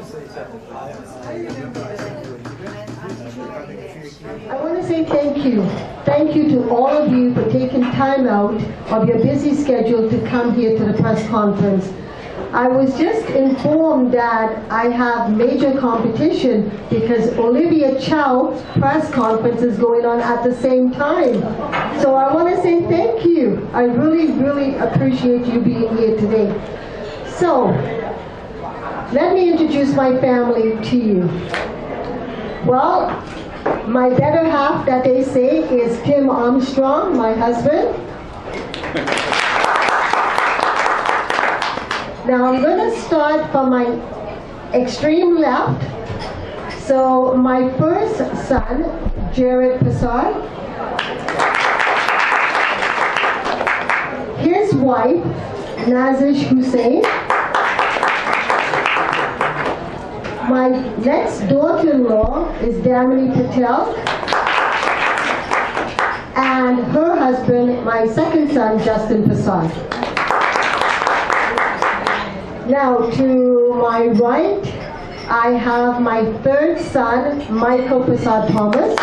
I want to say thank you. Thank you to all of you for taking time out of your busy schedule to come here to the press conference. I was just informed that I have major competition because Olivia Chow's press conference is going on at the same time. So I want to say thank you. I really, really appreciate you being here today. So, let me introduce my family to you. Well, my better half, that they say, is Tim Armstrong, my husband. Now I'm going to start from my extreme left. So my first son, Jared Passard. His wife, Nazish Hussain. My next daughter-in-law is Damini Patel. And her husband, my second son, Justin Passard. Now, to my right, I have my third son, Michael Passard Thomas.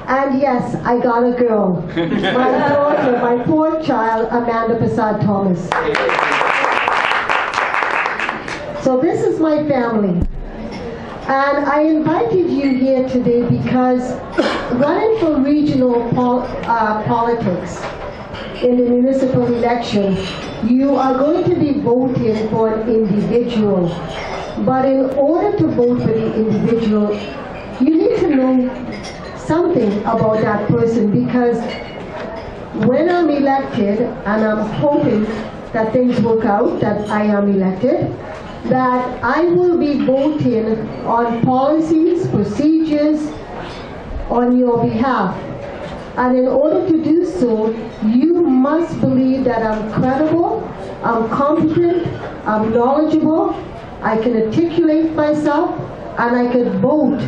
And yes, I got a girl. My daughter, my fourth child, Amanda Passard Thomas. So this is my family. And I invited you here today because running for regional politics in the municipal election, you are going to be voting for an individual. But in order to vote for the individual, you need to know something about that person, because when I'm elected, and I'm hoping that things work out, that I am elected, that I will be voting on policies, procedures on your behalf. And in order to do so, you must believe that I'm credible, I'm competent, I'm knowledgeable, I can articulate myself, and I can vote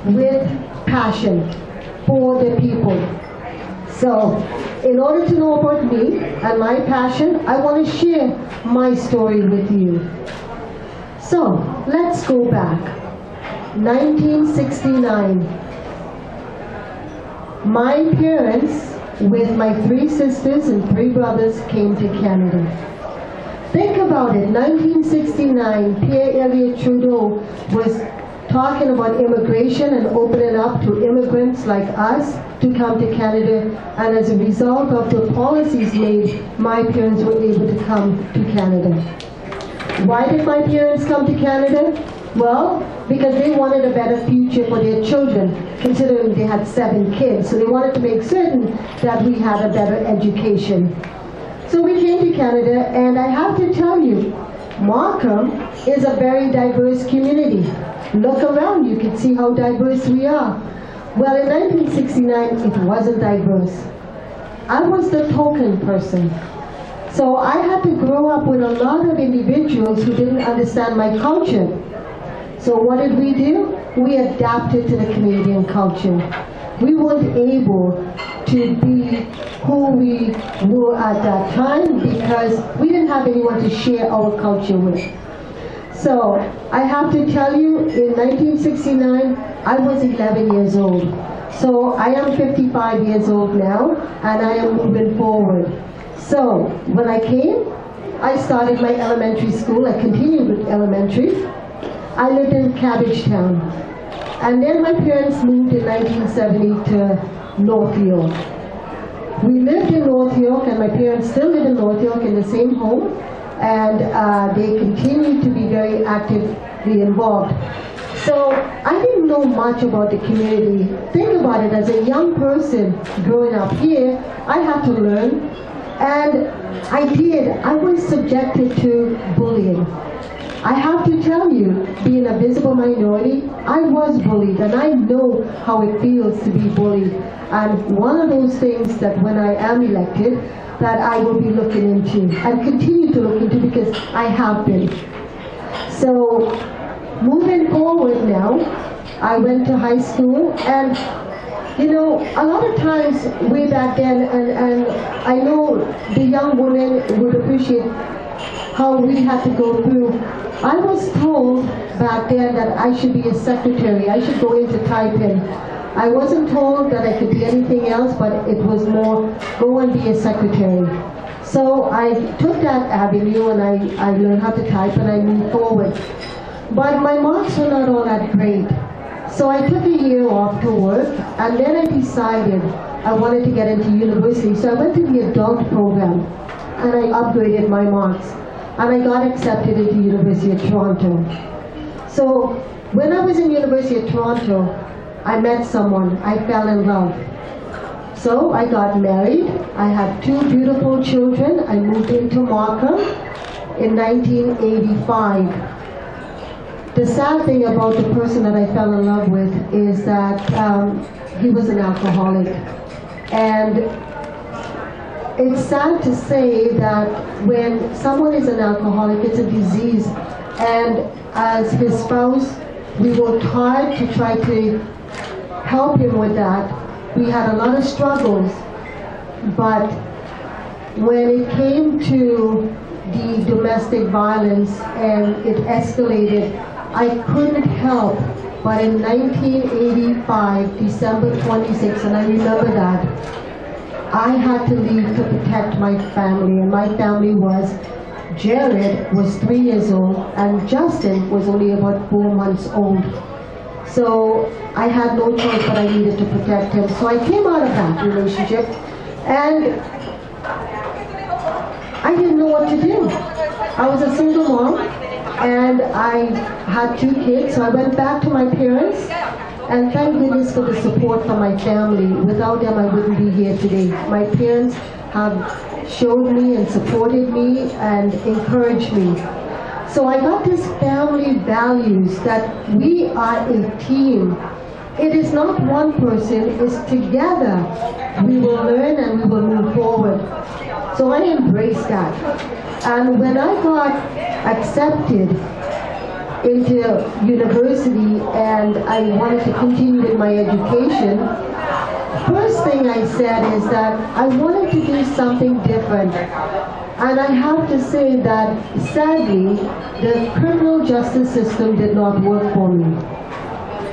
with passion for the people. So, in order to know about me and my passion, I want to share my story with you. So, let's go back. 1969. My parents, with my 3 sisters and 3 brothers, came to Canada. Think about it, 1969, Pierre Elliott Trudeau was talking about immigration and opening up to immigrants like us to come to Canada, and as a result of the policies made, my parents were able to come to Canada. Why did my parents come to Canada? Well, because they wanted a better future for their children, considering they had 7 kids. So they wanted to make certain that we had a better education. So we came to Canada, and I have to tell you, Markham is a very diverse community. Look around, you can see how diverse we are. Well, in 1969, it wasn't diverse. I was the token person. So I had to grow up with a lot of individuals who didn't understand my culture. So what did we do? We adapted to the Canadian culture. We weren't able to be who we were at that time because we didn't have anyone to share our culture with. So I have to tell you, in 1969, I was 11 years old. So I am 55 years old now, and I am moving forward. So when I came, I started my elementary school. I continued with elementary. I lived in Cabbagetown. And then my parents moved in 1970 to North York. We lived in North York, and my parents still live in North York in the same home, and they continue to be very actively involved. So I didn't know much about the community. Think about it, as a young person growing up here, I had to learn, and I did. I was subjected to bullying. I have to tell you, being a visible minority, I was bullied, and I know how it feels to be bullied. And one of those things that when I am elected, that I will be looking into, and continue to look into, because I have been. So, moving forward now, I went to high school, and you know, a lot of times way back then, and I know the young women would appreciate, how we had to go through. I was told back then that I should be a secretary. I should go into typing. I wasn't told that I could be anything else, but it was more, go and be a secretary. So I took that avenue and I learned how to type and I moved forward. But my marks were not all that great. So I took a year off to work, and then I decided I wanted to get into university. So I went to the adult program and I upgraded my marks. And I got accepted into University of Toronto. So when I was in University of Toronto, I met someone, I fell in love. So I got married, I had 2 beautiful children, I moved into Markham in 1985. The sad thing about the person that I fell in love with is that he was an alcoholic. And it's sad to say that when someone is an alcoholic, it's a disease. And as his spouse, we worked hard to try to help him with that. We had a lot of struggles, but when it came to the domestic violence and it escalated, I couldn't help but in 1985, December 26th, and I remember that, I had to leave to protect my family, and my family was, Jared was 3 years old, and Justin was only about 4 months old. So I had no choice, but I needed to protect him. So I came out of that relationship, and I didn't know what to do. I was a single mom, and I had 2 kids, so I went back to my parents, and thank goodness for the support from my family. Without them, I wouldn't be here today. My parents have showed me and supported me and encouraged me. So I got this family values that we are a team. It is not one person, it's together. We will learn and we will move forward. So I embraced that. And when I got accepted into university and I wanted to continue with my education, first thing I said is that I wanted to do something different. And I have to say that, sadly, the criminal justice system did not work for me.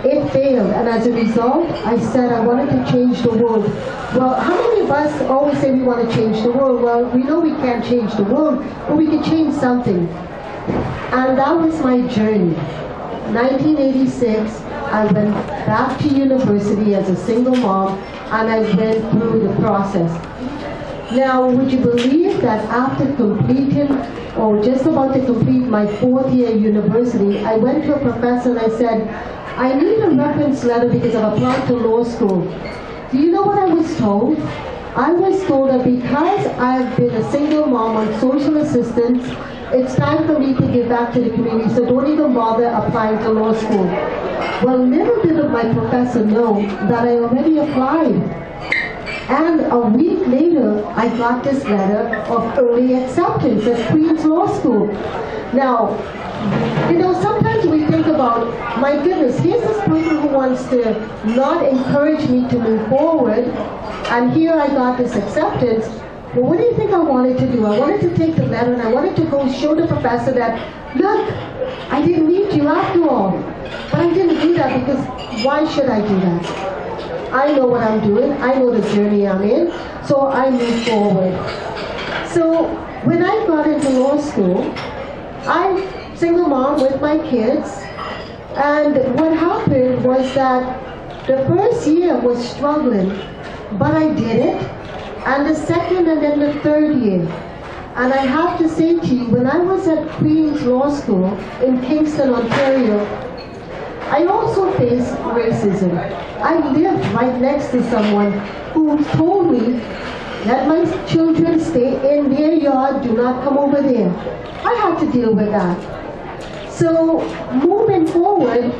It failed, and as a result, I said I wanted to change the world. Well, how many of us always say we want to change the world? Well, we know we can't change the world, but we can change something. And that was my journey. 1986, I went back to university as a single mom, and I went through the process. Now, would you believe that after completing, or just about to complete my 4th year at university, I went to a professor and I said, I need a reference letter because I've applied to law school. Do you know what I was told? I was told that because I've been a single mom on social assistance, it's time for me to give back to the community, so don't even bother applying to law school. Well, little did my professor know that I already applied. And a week later, I got this letter of early acceptance at Queen's Law School. Now, you know, sometimes we think about, my goodness, here's this person who wants to not encourage me to move forward, and here I got this acceptance. Well, what do you think I wanted to do? I wanted to take the letter and I wanted to go show the professor that, look, I didn't need you after all. But I didn't do that because why should I do that? I know what I'm doing, I know the journey I'm in, so I move forward. So when I got into law school, I'm single mom with my kids, and what happened was that the first year was struggling, but I did it, and the second and then the 3rd year. And I have to say to you, when I was at Queen's Law School in Kingston, Ontario, I also faced racism. I lived right next to someone who told me let my children stay in their yard, do not come over there. I had to deal with that. So moving forward,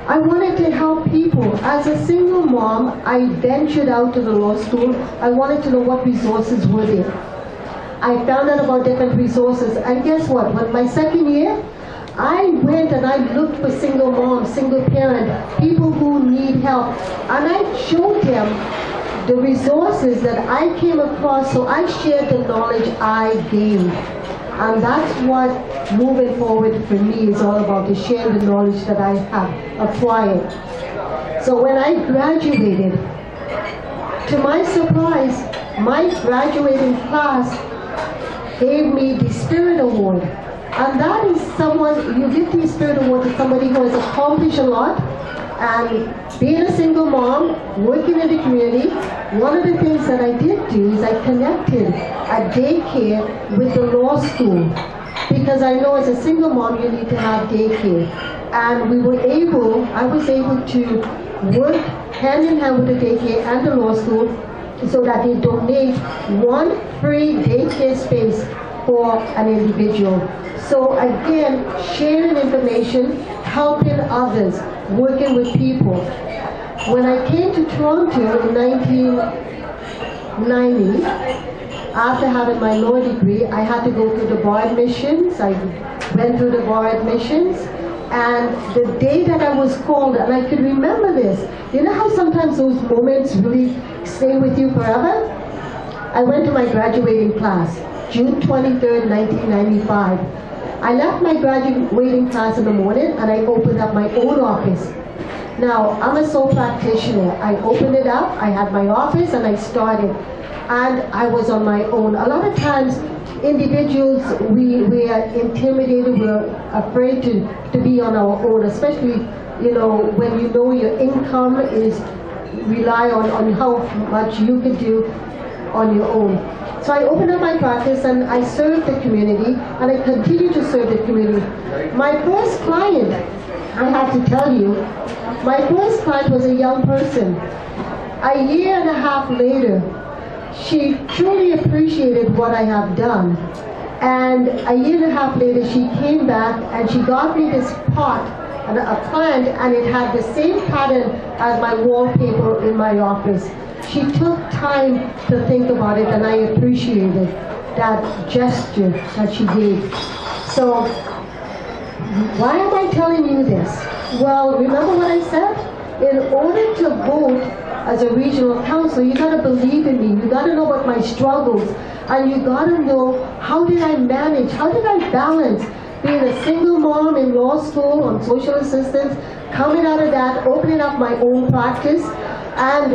I wanted to help people. As a single mom, I ventured out to the law school. I wanted to know what resources were there. I found out about different resources, and guess what? When my 2nd year, I went and I looked for single moms, single parent, people who need help, and I showed them the resources that I came across, so I shared the knowledge I gained. And that's what moving forward for me is all about, to share the knowledge that I have acquired. So when I graduated, to my surprise, my graduating class gave me the Spirit Award. And that is someone, you give the Spirit Award to somebody who has accomplished a lot. And being a single mom, working in the community, one of the things that I did do is I connected a daycare with the law school. Because I know as a single mom, you need to have daycare. And I was able to work hand in hand with the daycare and the law school so that they donate one free daycare space for an individual. So again, sharing information, helping others, working with people. When I came to Toronto in 1990, after having my law degree, I had to go through the bar admissions. I went through the bar admissions, and the day that I was called, and I could remember this, you know how sometimes those moments really stay with you forever? I went to my graduating class, June 23rd, 1995. I left my graduating class in the morning and I opened up my own office. Now, I'm a sole practitioner. I opened it up, I had my office, and I started. And I was on my own. A lot of times, individuals, we are intimidated, we're afraid to be on our own, especially, when you know your income is rely on how much you can do on your own. So I opened up my practice and I served the community, and I continue to serve the community. My first client, I have to tell you, my first client was a young person. A year and a half later, she truly appreciated what I have done. And a year and a half later, she came back and she got me this pot, a plant, and it had the same pattern as my wallpaper in my office. She took time to think about it, and I appreciated that gesture that she gave. So, why am I telling you this? Well, remember what I said? In order to vote as a regional council, you gotta believe in me. You gotta know about my struggles, and you gotta know how did I manage, how did I balance being a single mom in law school on social assistance, coming out of that, opening up my own practice, and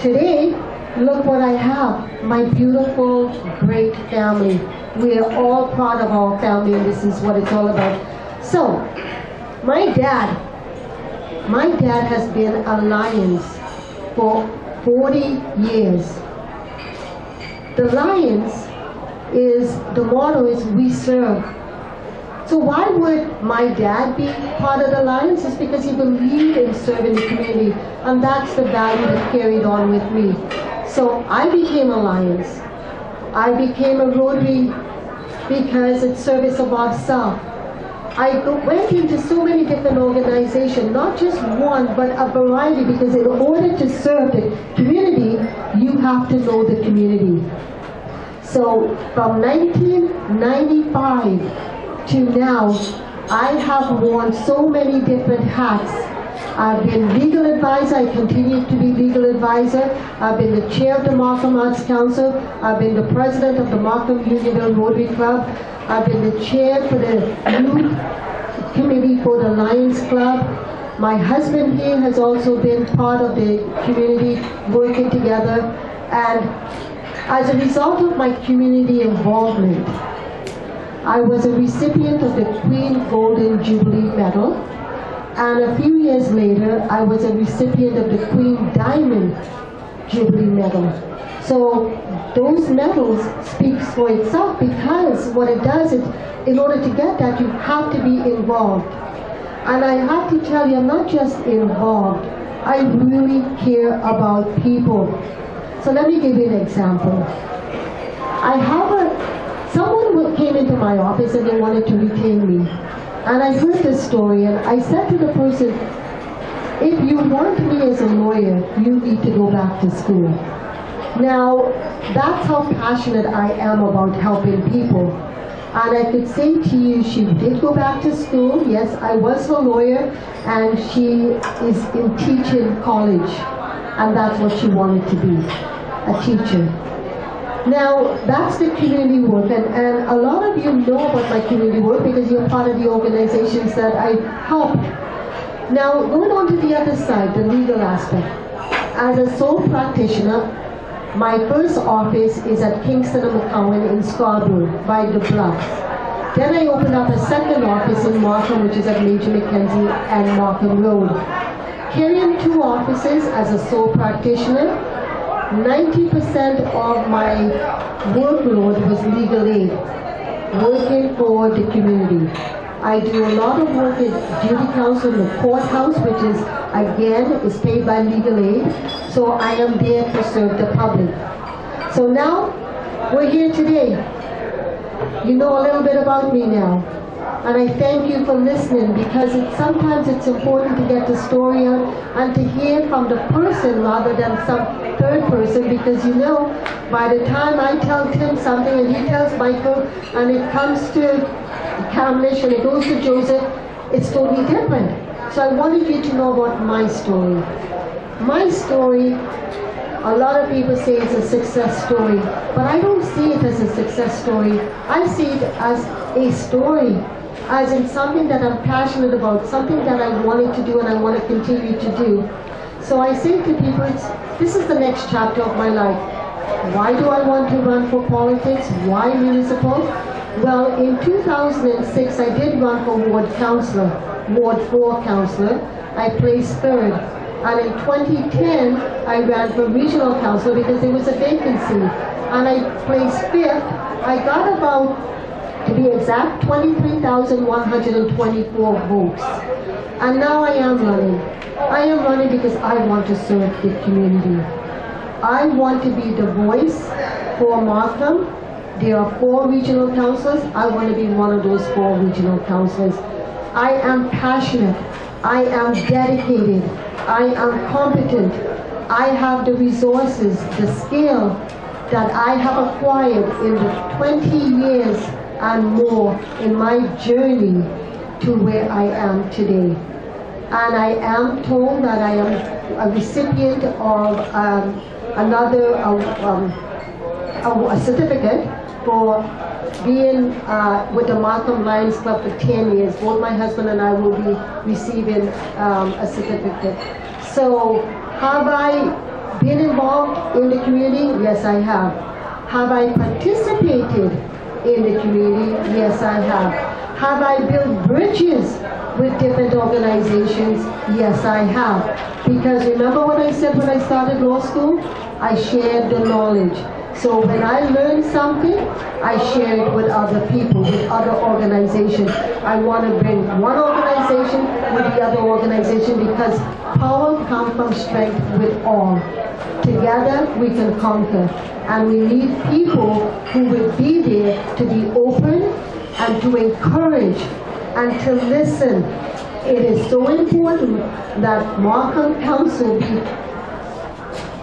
today, look what I have, my beautiful, great family. We are all proud of our family, and this is what it's all about. So, my dad has been a Lions for 40 years. The Lions the motto is we serve. So why would my dad be part of the Lions? It's because he believed in serving the community, and that's the value that carried on with me. So I became a Lions. I became a Rotary because it's service above self. I went into so many different organizations, not just one, but a variety, because in order to serve the community, you have to know the community. So from 1995 to now, I have worn so many different hats. I've been legal advisor, I continue to be legal advisor. I've been the chair of the Markham Arts Council. I've been the president of the Markham Unionville Rotary Club. I've been the chair for the youth committee for the Lions Club. My husband here has also been part of the community, working together. And as a result of my community involvement, I was a recipient of the Queen Golden Jubilee Medal, and a few years later, I was a recipient of the Queen Diamond Jubilee Medal. So those medals speaks for itself, because what it does is, in order to get that, you have to be involved. And I have to tell you, I'm not just involved, I really care about people. So let me give you an example. Someone came into my office and they wanted to retain me. And I heard this story, and I said to the person, if you want me as a lawyer, you need to go back to school. Now, that's how passionate I am about helping people. And I could say to you, she did go back to school. Yes, I was her lawyer, and she is in teaching college. And that's what she wanted to be, a teacher. Now, that's the community work, and a lot of you know about my community work because you're part of the organizations that I help. Now, going on to the other side, the legal aspect. As a sole practitioner, my first office is at Kingston and McCowan in Scarborough by the Bluffs. Then I opened up a second office in Markham, which is at Major Mackenzie and Markham Road. Carrying two offices as a sole practitioner, 90% of my workload was legal aid, working for the community. I do a lot of work at duty council in the courthouse, which is, again, is paid by legal aid. So I am there to serve the public. So now, we're here today. You know a little bit about me now. And I thank you for listening because sometimes it's important to get the story out and to hear from the person rather than some third person, because you know, by the time I tell Tim something and he tells Michael and it comes to Kamlish and it goes to Joseph, it's totally different. So I wanted you to know about my story. My story, a lot of people say it's a success story, but I don't see it as a success story. I see it as a story, as in something that I'm passionate about, something that I wanted to do and I want to continue to do. So I say to people, this is the next chapter of my life. Why do I want to run for politics? Why municipal? Well, in 2006, I did run for Ward 4 councillor. I placed third. And in 2010, I ran for regional councillor because there was a vacancy. And I placed fifth. I got about, to be exact, 23,124 votes. And now I am running. I am running because I want to serve the community. I want to be the voice for Markham. There are 4 regional councillors. I want to be one of those 4 regional councillors. I am passionate. I am dedicated. I am competent. I have the resources, the skill that I have acquired in the 20 years and more in my journey to where I am today. And I am told that I am a recipient of a certificate for being with the Markham Lions Club for 10 years. Both my husband and I will be receiving a certificate. So have I been involved in the community? Yes, I have. Have I participated in the community? Yes, I have. Have I built bridges with different organizations? Yes, I have. Because remember what I said when I started law school? I shared the knowledge. So when I learn something, I share it with other people, with other organizations. I want to bring one organization with the other organization because power comes from strength with all. Together we can conquer. And we need people who will be there to be open and to encourage and to listen. It is so important that Markham Council be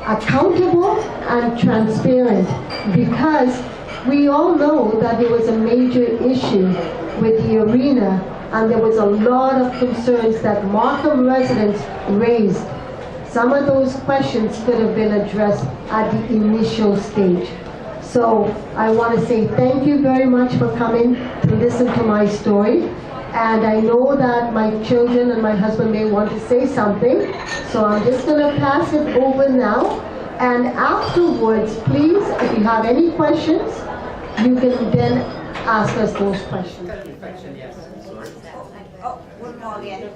accountable and transparent, because we all know that there was a major issue with the arena and there was a lot of concerns that Markham residents raised. Some of those questions could have been addressed at the initial stage. So I want to say thank you very much for coming to listen to my story. And I know that my children and my husband may want to say something, so I'm just going to pass it over now. And afterwards, please, if you have any questions, you can then ask us those questions. Oh, one more again.